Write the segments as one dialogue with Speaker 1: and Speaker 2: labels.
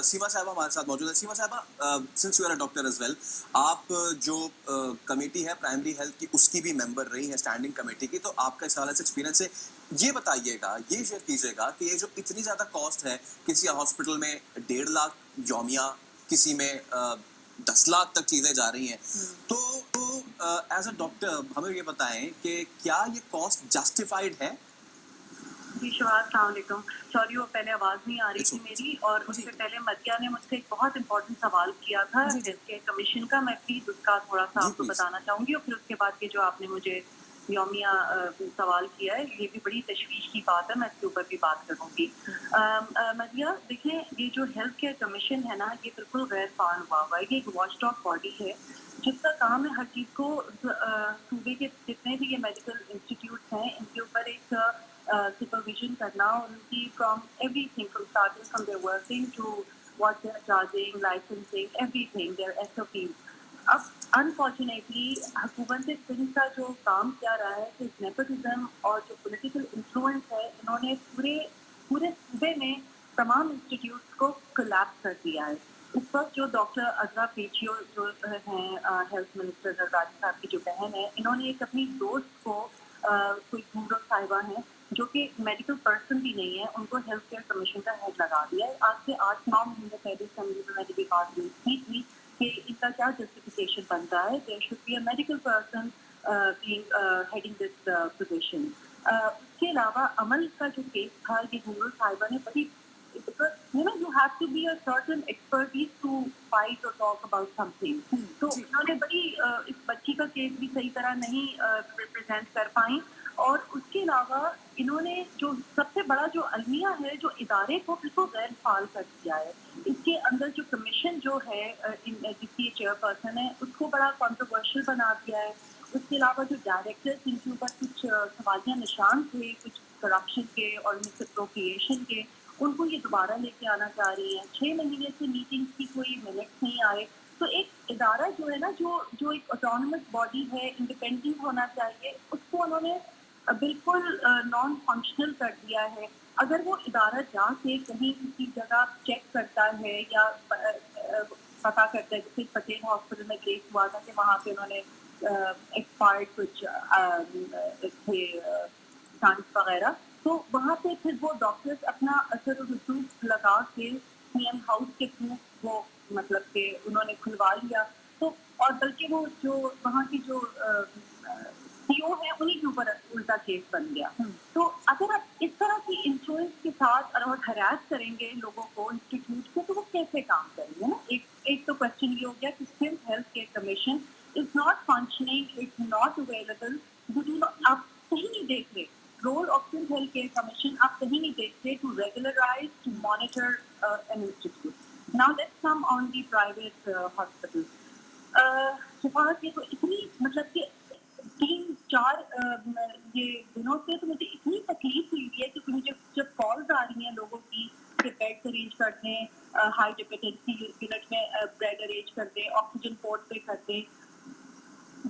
Speaker 1: सीमा साहबा हमारे साथ मौजूद है. सीमा साहबा, since you are a doctor as well, आप जो कमेटी है प्राइमरी हेल्थ की उसकी भी मेंबर रही है, स्टैंडिंग कमेटी की, तो आपका इस वाले से एक्सपीरियंस है, ये बताइएगा, ये शेयर कीजिएगा कि ये जो इतनी ज़्यादा कॉस्ट है, किसी हॉस्पिटल में 1.5 लाख यौमिया, किसी में 10 लाख तक चीज़ें जा रही हैं, तो एज अ डॉक्टर हमें ये बताएं कि क्या ये कॉस्ट जस्टिफाइड है?
Speaker 2: जी शबाज, अस्सलाम वालेकुम. सॉरी वो पहले आवाज़ नहीं आ रही थी मेरी, और उससे पहले मदिया ने मुझसे एक बहुत इंपॉर्टेंट सवाल किया था हेल्थ केयर कमीशन का. मैं प्लीज़ उसका थोड़ा सा आपको बताना चाहूँगी, और फिर उसके बाद के जो आपने मुझे यौमिया सवाल किया है, ये भी बड़ी तशवीश की बात है, मैं इसके ऊपर भी बात करूँगी. मदिया, देखिए, ये जो हेल्थ केयर कमीशन है ना, ये बिल्कुल गैर फाल हुआ हुआ है. ये एक वॉच डॉग बॉडी है जिसका काम है हर चीज़ को सूबे के जितने भी ये मेडिकल इंस्टीट्यूट हैं इनके ऊपर एक सुपरविजन करना, और उनकी from everything, from starting from their working to what they are charging, licensing, everything, their SOP. अब अनफॉर्चुनेटली हुकूमत सिंध का जो काम क्या रहा है कि नेपोटिज्म और जो पॉलिटिकल इन्फ्लुएंस है, इन्होंने पूरे पूरे सूबे में तमाम इंस्टीट्यूट्स को कोलैप्स कर दिया है. इस वक्त जो डॉक्टर अजरा पेचियो जो हैं हेल्थ मिनिस्टर जरदारी साहब की जो बहन है, इन्होंने एक अपनी दोस्त को कोई घूंगरो साहिबा है जो कि मेडिकल पर्सन भी नहीं है, उनको हेल्थ केयर कमीशन का हेड लगा दिया है. आज से 8-9 महीने पहले असेंबली में मैंने भी बात की थी कि इनका क्या जस्टिफिकेशन बनता है. There should be a medical person heading this position. उसके अलावा अमल का जो केस था, ये घूंगरो साहिबा ने बड़ी, you have to be a certain expertise to fight or talk about something. तो उन्होंने बड़ी इस बच्ची का केस भी सही तरह नहीं रिप्रेजेंट कर पाई, और उसके अलावा इन्होंने जो सबसे बड़ा जो अलमिया है, जो इदारे को बिल्कुल गैर फाल कर दिया है. इसके अंदर जो कमीशन जो है जिसकी चेयरपर्सन है, उसको बड़ा कॉन्ट्रोवर्शियल बना दिया है. उसके अलावा जो डायरेक्टर जिनके ऊपर कुछ सवालिया निशान थे, कुछ करप्शन के और मिसअप्रोप्रिएशन के, उनको ये दोबारा लेके आना चाह रही हैं. 6 महीने से मीटिंग्स की कोई मिनट्स नहीं आए. तो एक इदारा जो है ना, जो एक ऑटोनमस बॉडी है, इंडिपेंडेंट होना चाहिए, उसको उन्होंने बिल्कुल नॉन फंक्शनल कर दिया है. अगर वो इदारा जाके कहीं किसी जगह चेक करता है या पता करता है, जैसे पटेल हॉस्पिटल में केस हुआ था कि वहाँ पे उन्होंने एक्सपायर्ड कुछ थे साइंस वगैरह, तो वहाँ पे फिर वो डॉक्टर्स अपना असर रसूख लगा के सीएम हाउस के थ्रू वो मतलब कि उन्होंने खुलवा लिया. तो और बल्कि वो जो वहाँ की जो सीओ है, उन्हीं के ऊपर उल्टा केस बन गया. तो अगर आप इस तरह की इन्फ्लुएंस के साथ और हरास करेंगे लोगों को, इंस्टीट्यूट को, तो वो कैसे काम करेंगे ना. एक तो क्वेश्चन ये हो गया कि Sindh health care commission is not functioning, is not available. आप कहीं नहीं देख रहे role of Sindh health care commission, आप कहीं नहीं देख रहे to regularise, to monitor an institute. Now let's come on the private hospital. ये तो इतनी मतलब कि 3-4 ये दिनों से तो मुझे इतनी तकलीफ हुई है कि मुझे जब कॉल्स आ रही हैं लोगों की कि बेड अरेंज कर दें, हाई डिपेंडेंसी यूनिट में बेड अरेंज कर दें, ऑक्सीजन पोर्ट पे कर दें.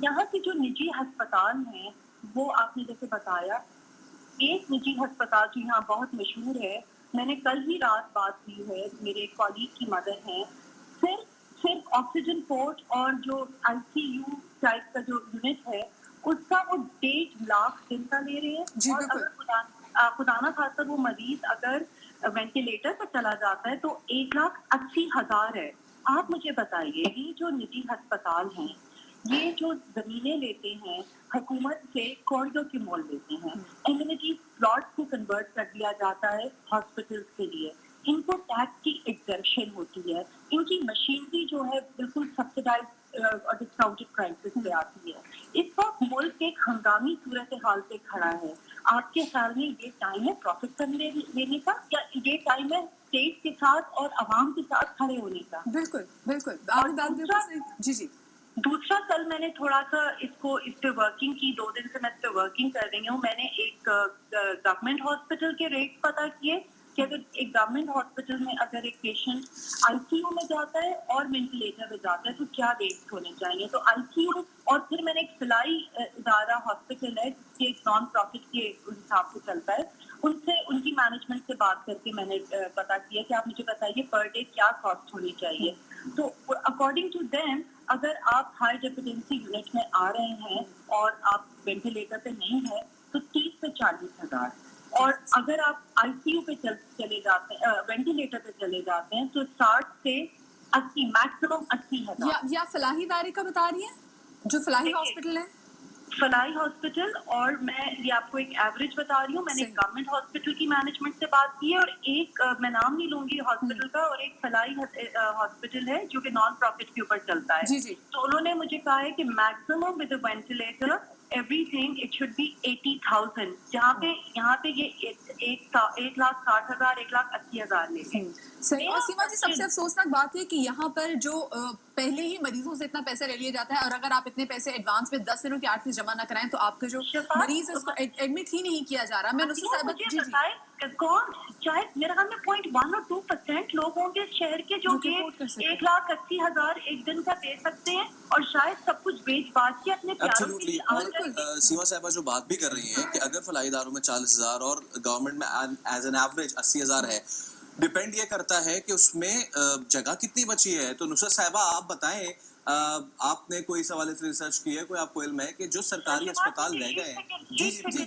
Speaker 2: यहाँ के जो निजी अस्पताल हैं, वो आपने जैसे बताया, एक निजी अस्पताल जो यहाँ बहुत मशहूर है, मैंने कल ही रात बात की है, मेरे कॉलीग की मदर हैं, सिर्फ ऑक्सीजन पोर्ट और जो आईसीयू टाइप का जो यूनिट है, उसका वो 1.5 लाख दिन का ले रहे हैं. और अगर खुदा ना खास्ता वो मरीज अगर वेंटिलेटर पर चला जाता है तो 1,80,000 है. आप मुझे बताइए, ये जो निजी अस्पताल हैं, ये जो जमीनें लेते हैं हुकूमत से, कॉरिडोर के मोल लेते हैं, एम्यूनिटी प्लॉट को कन्वर्ट कर दिया जाता है हॉस्पिटल्स के लिए. इनको टैक्स की एग्जम्पशन होती है. इनकी मशीनरी जो है बिल्कुल सब्सिडाइज और डिस्काउंटेड प्राइसेस पे आती है. इस वक्त मुल्क एक हंगामी सूरत हाल पे खड़ा है. आपके ख्याल में ये टाइम है प्रॉफिट करने लेने का, या ये टाइम है स्टेट के साथ और आवाम के साथ खड़े होने का?
Speaker 3: बिल्कुल बिल्कुल. जी.
Speaker 2: दूसरा, कल मैंने थोड़ा सा इस पे वर्किंग की, 2 दिन से मैं इस पे वर्किंग कर रही हूँ. मैंने एक गवर्नमेंट हॉस्पिटल के रेट पता किए कि अगर एक गवर्नमेंट हॉस्पिटल में अगर एक पेशेंट आईसीयू में जाता है और वेंटिलेटर में जाता है तो क्या रेट्स होने चाहिए. तो आईसीयू, और फिर मैंने एक सिलाई इदारा हॉस्पिटल है, के नॉन प्रॉफिट के हिसाब से चलता है, ان سے ان کی مینجمنٹ سے بات کر کے میں نے پتا کیا کہ آپ مجھے بتائیے پر ڈے کیا کاسٹ ہونی چاہیے. تو اکارڈنگ ٹو دیم اگر آپ ہائی ڈیپینڈنسی یونٹ میں آ رہے ہیں اور آپ وینٹیلیٹر پہ نہیں ہے تو 30 سے 40,000. اور اگر آپ آئی سی یو پہ چلے جاتے ہیں وینٹیلیٹر پہ چلے جاتے ہیں تو 60 سے 80 میکسیمم 80,000.
Speaker 3: یا فلاحی ادارے کا بتا رہی ہیں جو فلاحی ہاسپٹل ہے؟
Speaker 2: فلاحی ہاسپٹل. اور میں یہ آپ کو ایک ایوریج بتا رہی ہوں. میں نے گورنمنٹ ہاسپٹل کی مینجمنٹ سے بات کی ہے اور ایک میں نام نہیں لوں گی ہاسپٹل کا, اور ایک فلاحی ہاسپٹل ہے جو کہ نان پروفٹ کے اوپر چلتا ہے. تو انہوں نے مجھے کہا ہے کہ maximum with ventilator everything it should be 80,000. یہاں پہ یہ 1,60,000 1,80,000 لے گئے.
Speaker 3: اور سیما جی سب سے افسوسناک بات ہے کہ یہاں پر جو پہلے ہی مریضوں سے اتنا پیسہ لے لیا جاتا ہے, اور اگر آپ اتنے پیسے ایڈوانس میں 10 دنوں کی 8 فیس جمع نہ کرائیں تو آپ کا جو مریض ہے اس کو ایڈمٹ ہی نہیں کیا جا رہا. میں نصرت صاحبہ جی
Speaker 2: کون شاید میرے خیال میں 0.1 اور 2% لوگ ہوں گے شہر کے جو کہ 1,80,000 ایک دن کا دے سکتے ہیں اور شاید سب کچھ بیچ باچ کے اپنے پیاروں کے لیے.
Speaker 1: سیما صاحبہ جو بات بھی کر رہی ہیں کہ اگر فلاحی اداروں میں 40,000 اور گورنمنٹ میں ایز این ایوریج 80,000 ہے, ڈپینڈ یہ کرتا ہے کہ اس میں جگہ کتنی بچی ہے. تو نصرت صاحبہ آپ بتائیں, آپ نے کوئی سوال سے ریسرچ کی ہے, کوئی آپ کو علم ہے کہ جو سرکاری اسپتال رہ گئے ہیں؟ جی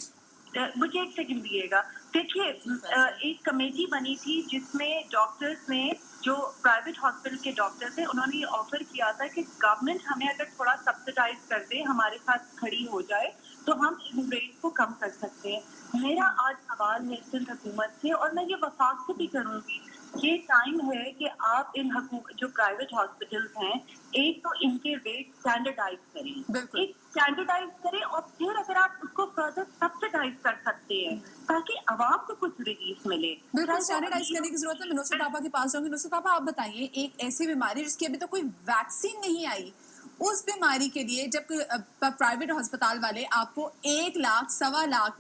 Speaker 2: مجھے ایک سیکنڈ دیے گا. دیکھیے ایک کمیٹی بنی تھی جس میں ڈاکٹرز نے, جو پرائیویٹ ہاسپٹل کے ڈاکٹر تھے, انہوں نے یہ آفر کیا تھا کہ گورنمنٹ ہمیں اگر تھوڑا سبسڈائز کر دے, ہمارے ساتھ کھڑی ہو جائے تو ہم ان ریٹ کو کم کر سکتے ہیں. میرا آج سوال ہے سندھ حکومت سے, اور میں یہ وفاق سے بھی کروں گی, یہ ٹائم ہے کہ آپ ان جو پرائیویٹ ہاسپٹلس ہیں, ایک تو ان کے ریٹ اسٹینڈرڈائز کریں, اسٹینڈرڈائز کریں, اور پھر اگر آپ اس کو فردر سبسڈائز کر سکتے ہیں تاکہ عوام کو کچھ ریلیف ملے.
Speaker 3: بالکل اسٹینڈرڈائز کرنے کی ضرورت ہے. میں نصرت پاپا کے پاس جاؤں گی. نصرت پاپا آپ بتائیے, ایک ایسی بیماری جس کی ابھی تک کوئی ویکسین نہیں آئی, اس بیماری کے لیے جب پرائیویٹ ہسپتال والے آپ کو 1 لاکھ 1.25 لاکھ